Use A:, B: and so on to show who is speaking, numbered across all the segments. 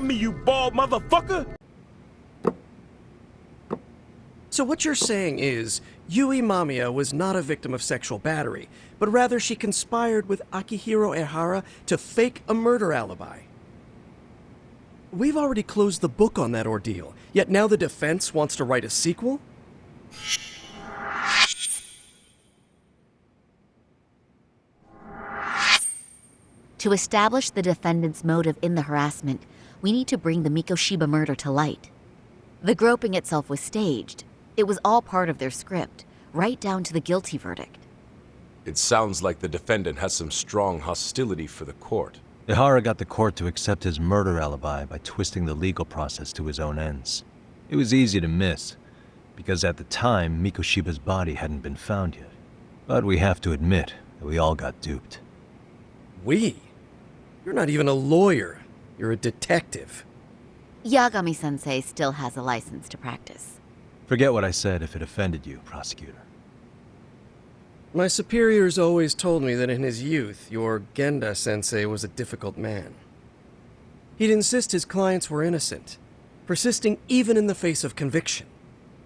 A: me, you bald motherfucker!
B: So what you're saying is, Yui Mamiya was not a victim of sexual battery, but rather she conspired with Akihiro Ehara to fake a murder alibi. We've already closed the book on that ordeal, yet now the defense wants to write a sequel?
C: To establish the defendant's motive in the harassment, we need to bring the Mikoshiba murder to light. The groping itself was staged. It was all part of their script, right down to the guilty verdict.
A: It sounds like the defendant has some strong hostility for the court.
D: Ehara got the court to accept his murder alibi by twisting the legal process to his own ends. It was easy to miss, because at the time, Mikoshiba's body hadn't been found yet. But we have to admit that we all got duped.
B: We? You're not even a lawyer. You're a detective.
C: Yagami-sensei still has a license to practice.
D: Forget what I said if it offended you, prosecutor.
B: My superiors always told me that in his youth, your Genda-sensei was a difficult man. He'd insist his clients were innocent, persisting even in the face of conviction.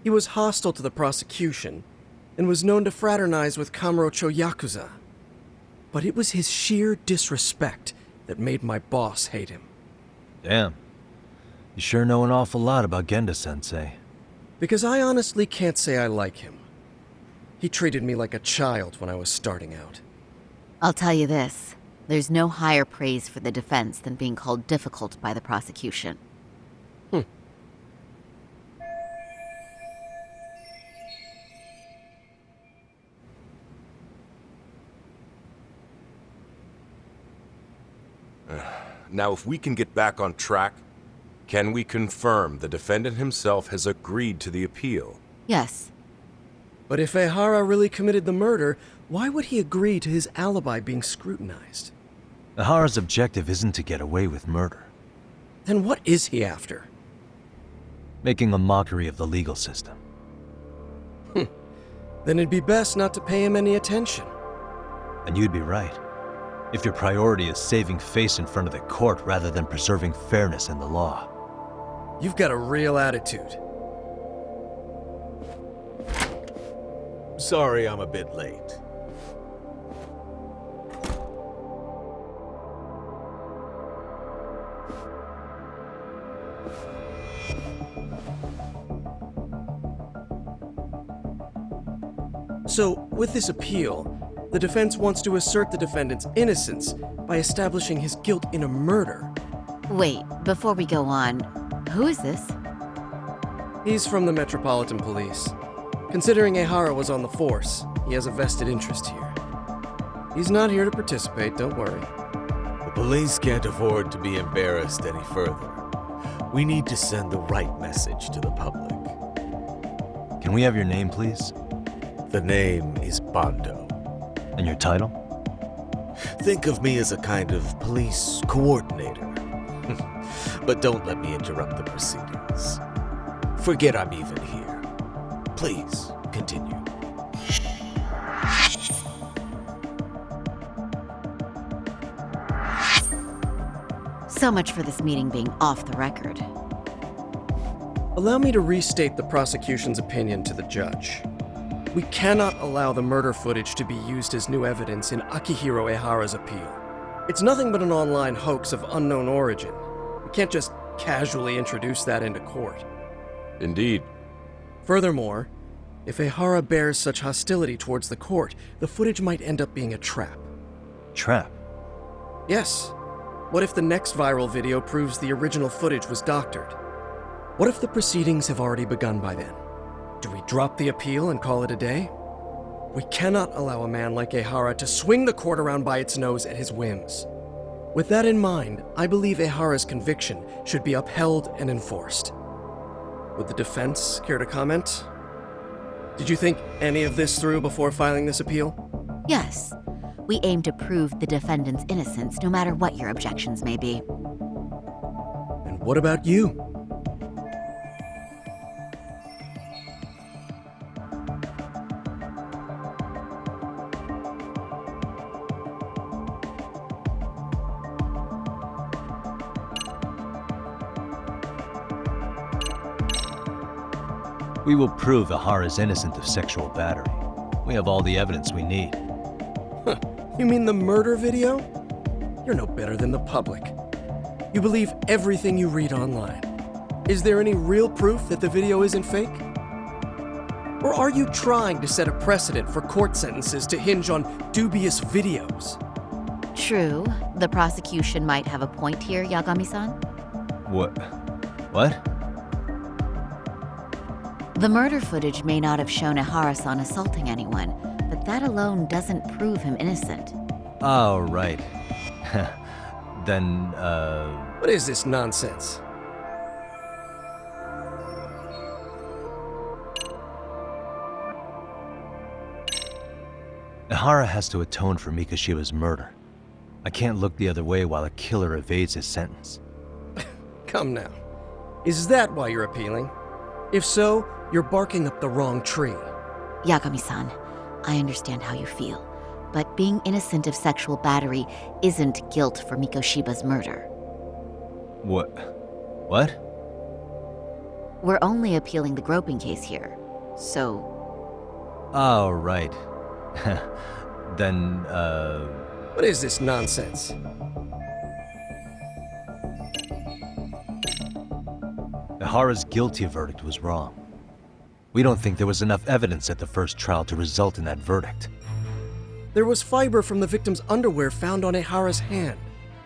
B: He was hostile to the prosecution, and was known to fraternize with Kamurocho Yakuza. But it was his sheer disrespect that made my boss hate him.
D: Damn. You sure know an awful lot about Genda-sensei.
B: Because I honestly can't say I like him. He treated me like a child when I was starting out.
C: I'll tell you this, there's no higher praise for the defense than being called difficult by the prosecution.
A: Now, if we can get back on track, can we confirm the defendant himself has agreed to the appeal?
C: Yes.
B: But if Ehara really committed the murder, why would he agree to his alibi being scrutinized?
D: Ehara's objective isn't to get away with murder.
B: Then what is he after?
D: Making a mockery of the legal system.
B: Then it'd be best not to pay him any attention.
D: And you'd be right. If your priority is saving face in front of the court rather than preserving fairness in the law.
B: You've got a real attitude.
E: Sorry I'm a bit late.
B: So, with this appeal, the defense wants to assert the defendant's innocence by establishing his guilt in a murder.
C: Wait, before we go on, who is this?
B: He's from the Metropolitan Police. Considering Ehara was on the force, he has a vested interest here. He's not here to participate, don't worry.
E: The police can't afford to be embarrassed any further. We need to send the right message to the public.
D: Can we have your name, please?
E: The name is Bando.
D: And your title?
E: Think of me as a kind of police coordinator. But don't let me interrupt the proceedings. Forget I'm even here. Please, continue.
C: So much for this meeting being off the record.
B: Allow me to restate the prosecution's opinion to the judge. We cannot allow the murder footage to be used as new evidence in Akihiro Ehara's appeal. It's nothing but an online hoax of unknown origin. We can't just casually introduce that into court.
A: Indeed.
B: Furthermore, if Ehara bears such hostility towards the court, the footage might end up being a trap.
D: Trap?
B: Yes. What if the next viral video proves the original footage was doctored? What if the proceedings have already begun by then? Do we drop the appeal and call it a day? We cannot allow a man like Ehara to swing the court around by its nose at his whims. With that in mind, I believe Ehara's conviction should be upheld and enforced. Would the defense care to comment? Did you think any of this through before filing this appeal?
C: Yes. We aim to prove the defendant's innocence no matter what your objections may be.
B: And what about you?
D: We will prove Ihara is innocent of sexual battery. We have all the evidence we need.
B: You mean the murder video? You're no better than the public. You believe everything you read online. Is there any real proof that the video isn't fake? Or are you trying to set a precedent for court sentences to hinge on dubious videos?
C: True, the prosecution might have a point here, Yagami-san.
D: What?
C: The murder footage may not have shown Ihara-san assaulting anyone, but that alone doesn't prove him innocent.
D: Oh, right. Then,
B: What is this nonsense?
D: Ihara has to atone for Mikoshiba's murder. I can't look the other way while a killer evades his sentence.
B: Come now. Is that why you're appealing? If so, you're barking up the wrong tree.
C: Yagami-san, I understand how you feel, but being innocent of sexual battery isn't guilt for Mikoshiba's murder.
D: What?
C: We're only appealing the groping case here, so...
D: Oh, right. Then,
B: What is this nonsense?
D: Ihara's guilty verdict was wrong. We don't think there was enough evidence at the first trial to result in that verdict.
B: There was fiber from the victim's underwear found on Ihara's hand.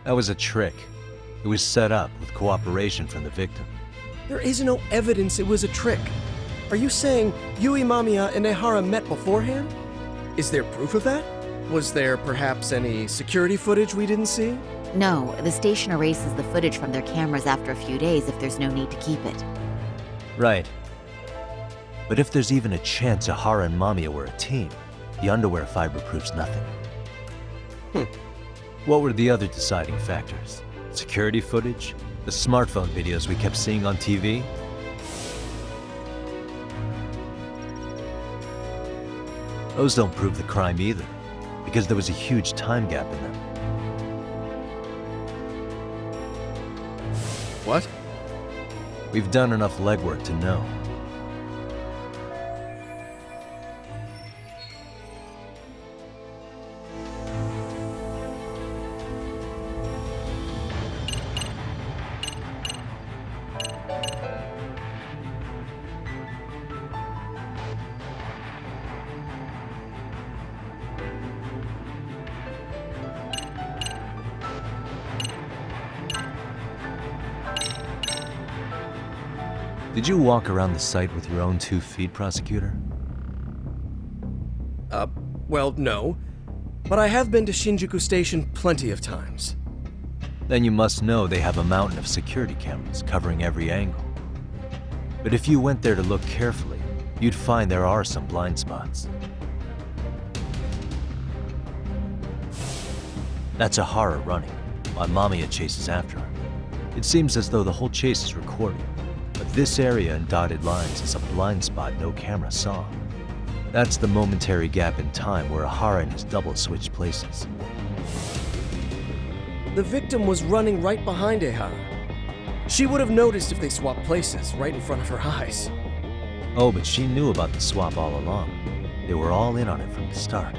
D: That was a trick. It was set up with cooperation from the victim.
B: There is no evidence it was a trick. Are you saying Yui Mamiya and Ihara met beforehand? Is there proof of that? Was there perhaps any security footage we didn't see?
C: No, the station erases the footage from their cameras after a few days if there's no need to keep it.
D: Right. But if there's even a chance Ihara and Mamiya were a team, the underwear fiber proves nothing. What were the other deciding factors? Security footage? The smartphone videos we kept seeing on TV? Those don't prove the crime either, because there was a huge time gap in them.
B: What?
D: We've done enough legwork to know. Did you walk around the site with your own 2 feet, prosecutor?
B: Well, no. But I have been to Shinjuku Station plenty of times.
D: Then you must know they have a mountain of security cameras covering every angle. But if you went there to look carefully, you'd find there are some blind spots. That's Ihara running, while Mamiya chases after her. It seems as though the whole chase is recorded, but this area in dotted lines is a blind spot no camera saw. That's the momentary gap in time where Ihara and his double switched places.
B: The victim was running right behind Ihara. She would have noticed if they swapped places right in front of her eyes.
D: Oh, but she knew about the swap all along. They were all in on it from the start.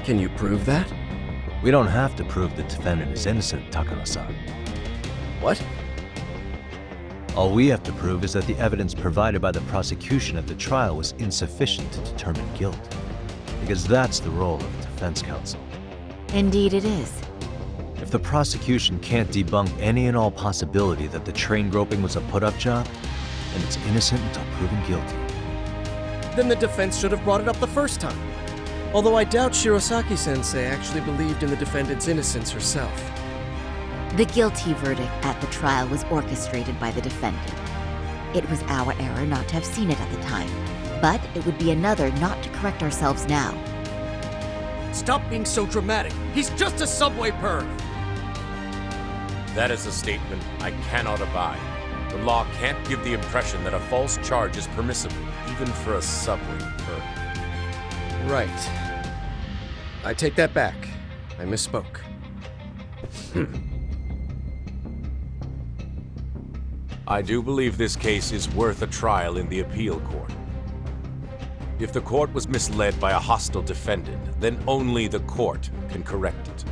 B: Can you prove that?
D: We don't have to prove the defendant is innocent, Takano-san.
B: What?
D: All we have to prove is that the evidence provided by the prosecution at the trial was insufficient to determine guilt. Because that's the role of the defense counsel.
C: Indeed it is.
D: If the prosecution can't debunk any and all possibility that the train groping was a put-up job, then it's innocent until proven guilty.
B: Then the defense should have brought it up the first time. Although I doubt Shirosaki-sensei actually believed in the defendant's innocence herself.
C: The guilty verdict at the trial was orchestrated by the defendant. It was our error not to have seen it at the time, but it would be another not to correct ourselves now.
B: Stop being so dramatic. He's just a subway perv.
A: That is a statement I cannot abide. The law can't give the impression that a false charge is permissible, even for a subway perv.
B: Right. I take that back. I misspoke.
A: I do believe this case is worth a trial in the appeal court. If the court was misled by a hostile defendant, then only the court can correct it.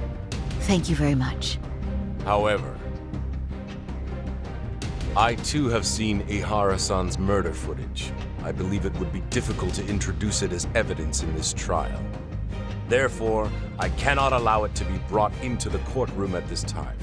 C: Thank you very much.
A: However, I too have seen Ihara-san's murder footage. I believe it would be difficult to introduce it as evidence in this trial. Therefore, I cannot allow it to be brought into the courtroom at this time.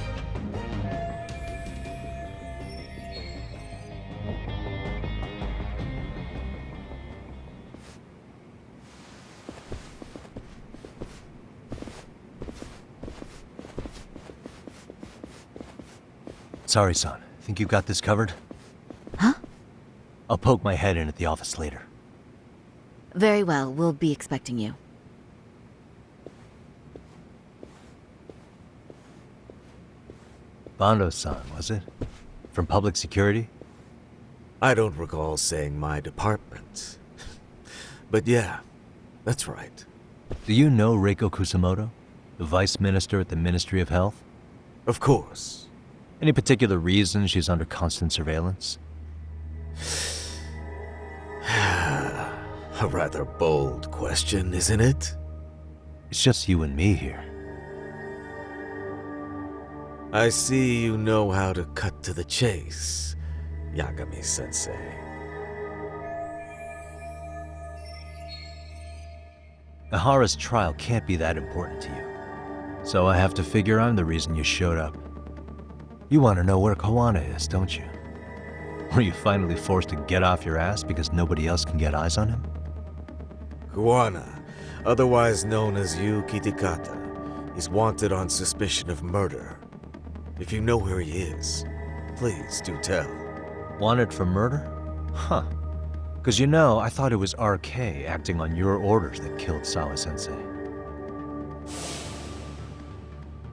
D: Sorry, son. Think you got this covered?
C: Huh?
D: I'll poke my head in at the office later.
C: Very well, we'll be expecting you.
D: Bando-san, was it? From public security?
E: I don't recall saying my department. But yeah, that's right.
D: Do you know Reiko Kusamoto? The vice minister at the Ministry of Health?
E: Of course.
D: Any particular reason she's under constant surveillance?
E: A rather bold question, isn't it?
D: It's just you and me here.
E: I see you know how to cut to the chase, Yagami-sensei.
D: Ihara's trial can't be that important to you. So I have to figure I'm the reason you showed up. You want to know where Kawana is, don't you? Were you finally forced to get off your ass because nobody else can get eyes on him?
E: Kuwana, otherwise known as Yu Kitakata, is wanted on suspicion of murder. If you know where he is, please do tell.
D: Wanted for murder? Huh. Because you know, I thought it was RK acting on your orders that killed Sawa-sensei.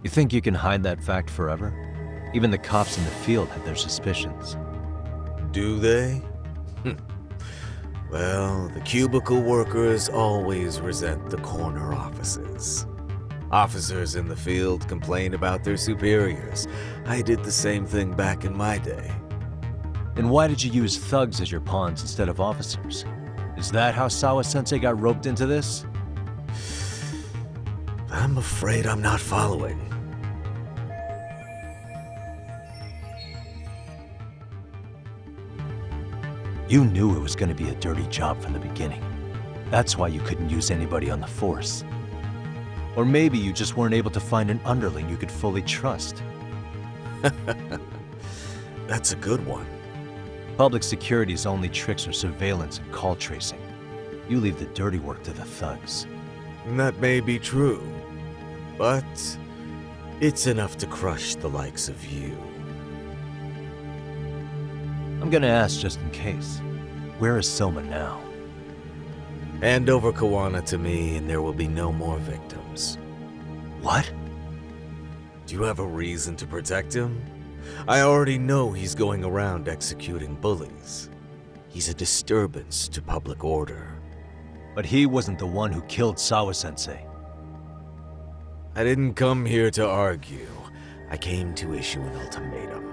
D: You think you can hide that fact forever? Even the cops in the field have their suspicions.
E: Do they? Well, the cubicle workers always resent the corner offices. Officers in the field complain about their superiors. I did the same thing back in my day.
D: Then why did you use thugs as your pawns instead of officers? Is that how Sawa-sensei got roped into this?
E: I'm afraid I'm not following.
D: You knew it was going to be a dirty job from the beginning. That's why you couldn't use anybody on the force. Or maybe you just weren't able to find an underling you could fully trust.
E: That's a good one.
D: Public security's only tricks are surveillance and call tracing. You leave the dirty work to the thugs.
E: That may be true, but it's enough to crush the likes of you.
D: I'm gonna ask just in case. Where is Soma now?
E: Hand over Kawana to me and there will be no more victims.
D: What?
E: Do you have a reason to protect him? I already know he's going around executing bullies. He's a disturbance to public order.
D: But he wasn't the one who killed Sawa-sensei.
E: I didn't come here to argue. I came to issue an ultimatum.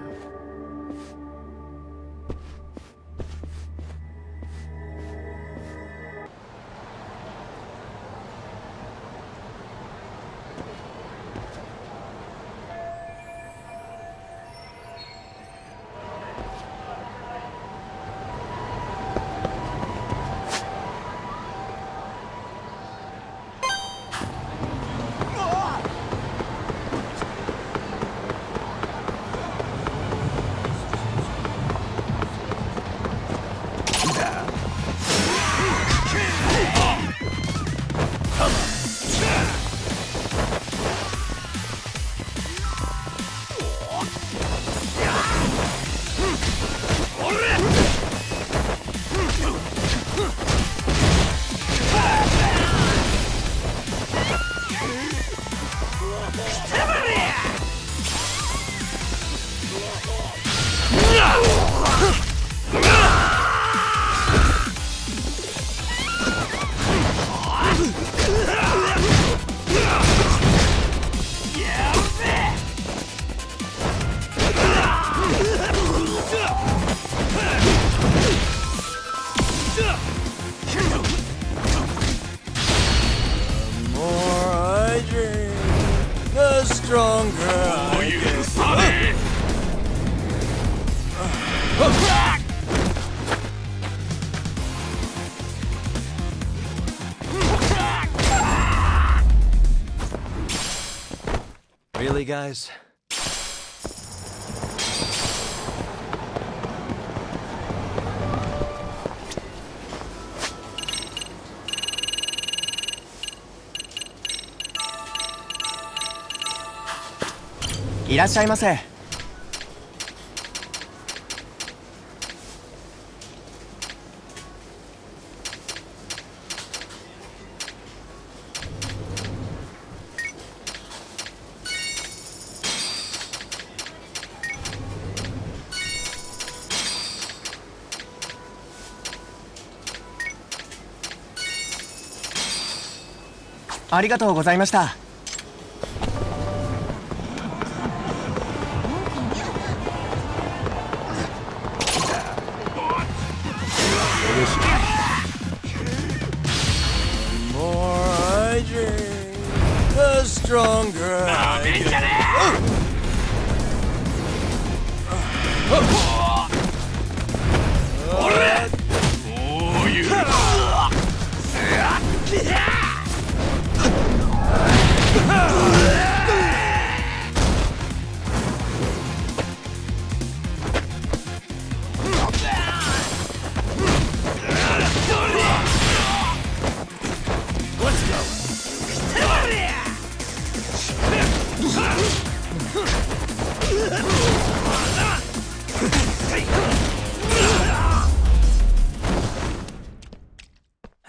D: Really, guys?
F: いらっしゃいませ。ありがとうございました。
A: The stronger I get.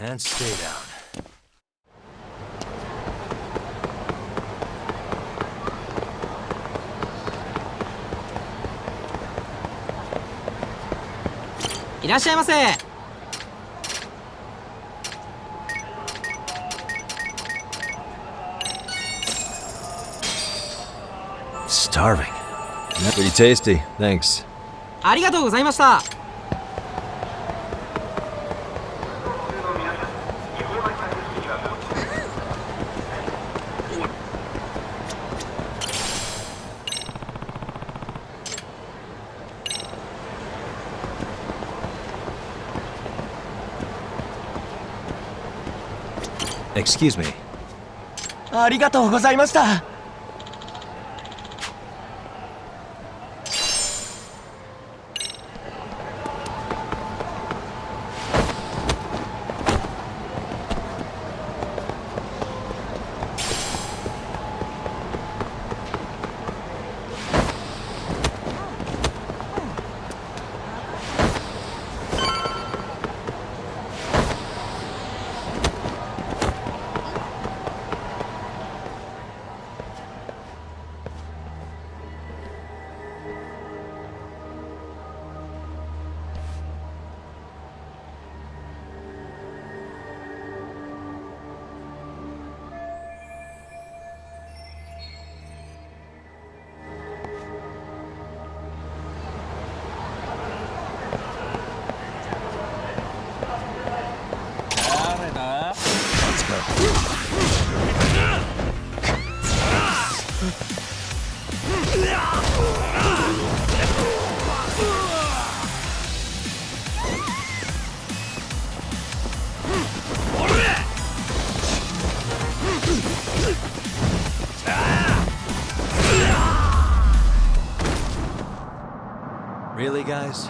D: And stay down. Starving. Pretty tasty. Thanks.
F: ありがとうございました。
D: Excuse me.
F: ありがとうございました。
D: Let's go. Really, guys?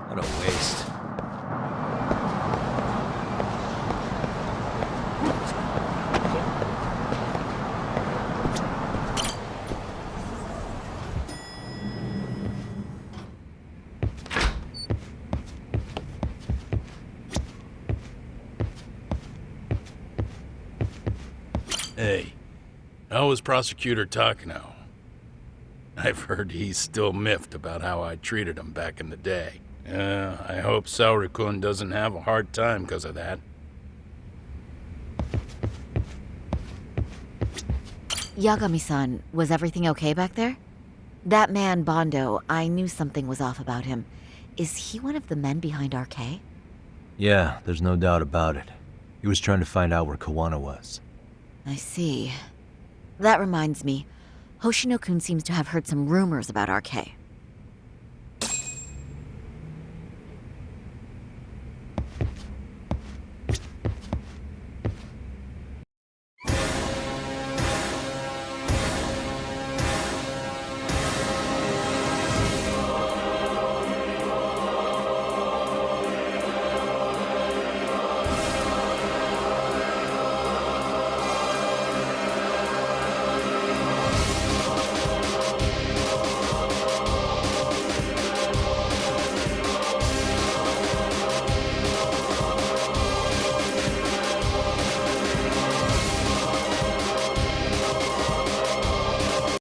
D: What a waste.
G: Hey, how was Prosecutor Takano? I've heard he's still miffed about how I treated him back in the day. I hope Saori-kun doesn't have a hard time because of that.
C: Yagami-san, was everything okay back there? That man, Bondo, I knew something was off about him. Is he one of the men behind RK?
D: Yeah, there's no doubt about it. He was trying to find out where Kawana was.
C: I see. That reminds me, Hoshino-kun seems to have heard some rumors about RK.